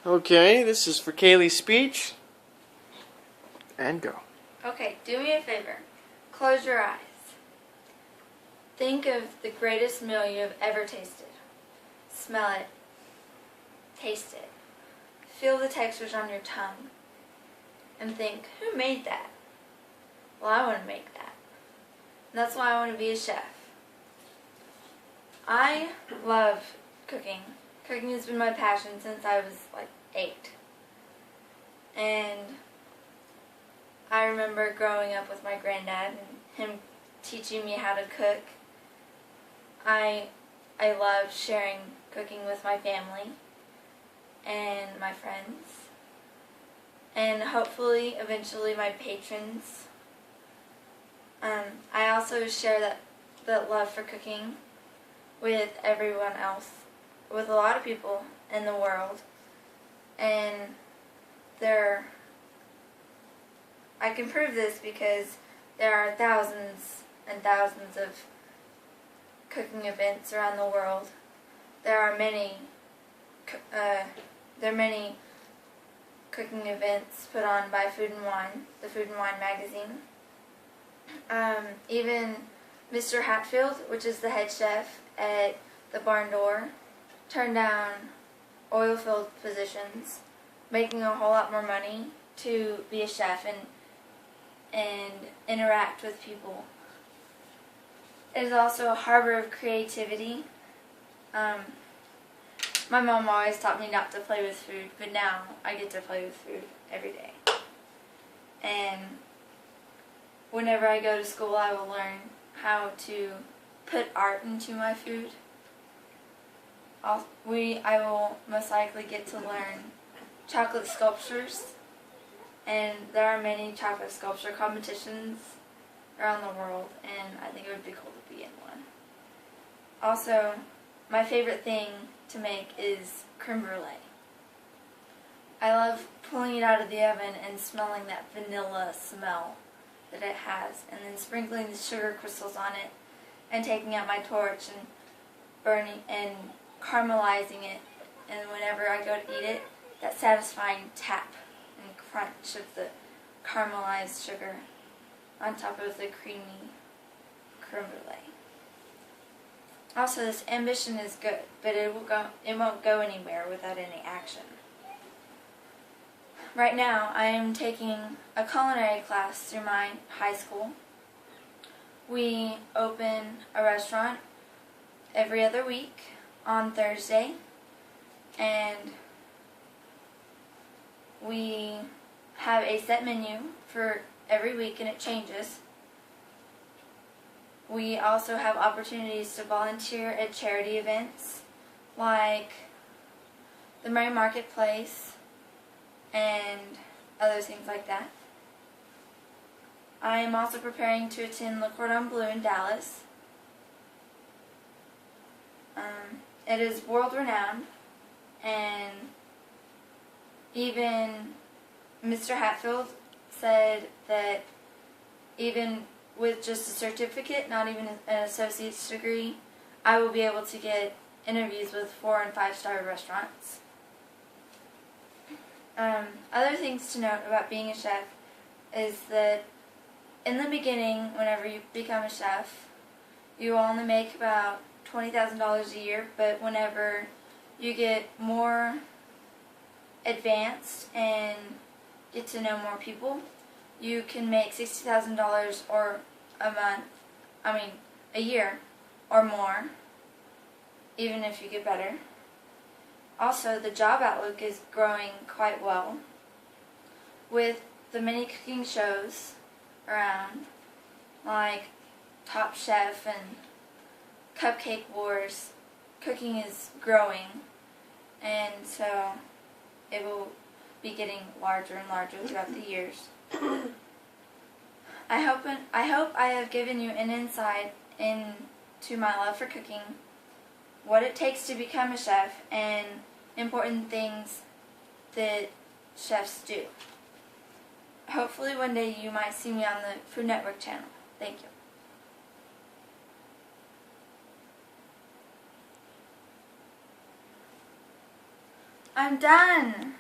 Okay, this is for Kaylee's speech. And go. Okay, do me a favor. Close your eyes. Think of the greatest meal you have ever tasted. Smell it. Taste it. Feel the textures on your tongue. And think, who made that? Well, I want to make that. And that's why I want to be a chef. I love cooking. Cooking has been my passion since I was like 8. And I remember growing up with my granddad and him teaching me how to cook. I love sharing cooking with my family and my friends, and hopefully eventually my patrons. I also share that love for cooking with everyone else, with a lot of people in the world, and I can prove this because there are thousands and thousands of cooking events around the world. There are many cooking events put on by Food and Wine, the Food and Wine magazine. Even Mr. Hatfield, which is the head chef at the Barn Door, turned down oil-filled positions, making a whole lot more money to be a chef and interact with people. It is also a harbor of creativity. My mom always taught me not to play with food, but now I get to play with food every day. And whenever I go to school, I will learn how to put art into my food. I will most likely get to learn chocolate sculptures, and there are many chocolate sculpture competitions around the world, and I think it would be cool to be in one. Also, my favorite thing to make is creme brulee. I love pulling it out of the oven and smelling that vanilla smell that it has, and then sprinkling the sugar crystals on it and taking out my torch and burning and caramelizing it, and whenever I go to eat it, that satisfying tap and crunch of the caramelized sugar on top of the creamy creme brulee. Also, this ambition is good, but it won't go anywhere without any action. Right now, I am taking a culinary class through my high school. We open a restaurant every other week on Thursday, and we have a set menu for every week, and it changes. We also have opportunities to volunteer at charity events like the Merry Marketplace and other things like that. I am also preparing to attend Le Cordon Bleu in Dallas. It is world-renowned, and even Mr. Hatfield said that even with just a certificate, not even an associate's degree, I will be able to get interviews with 4- and 5-star restaurants. Other things to note about being a chef is that in the beginning, whenever you become a chef, you will only make about $20,000 a year, but whenever you get more advanced and get to know more people, you can make $60,000 or a year or more, even if you get better. Also, the job outlook is growing quite well with the many cooking shows around, like Top Chef and Cupcake Wars. Cooking is growing, and so it will be getting larger and larger throughout the years. I hope I have given you an insight into my love for cooking, what it takes to become a chef, and important things that chefs do. Hopefully one day you might see me on the Food Network channel. Thank you. I'm done.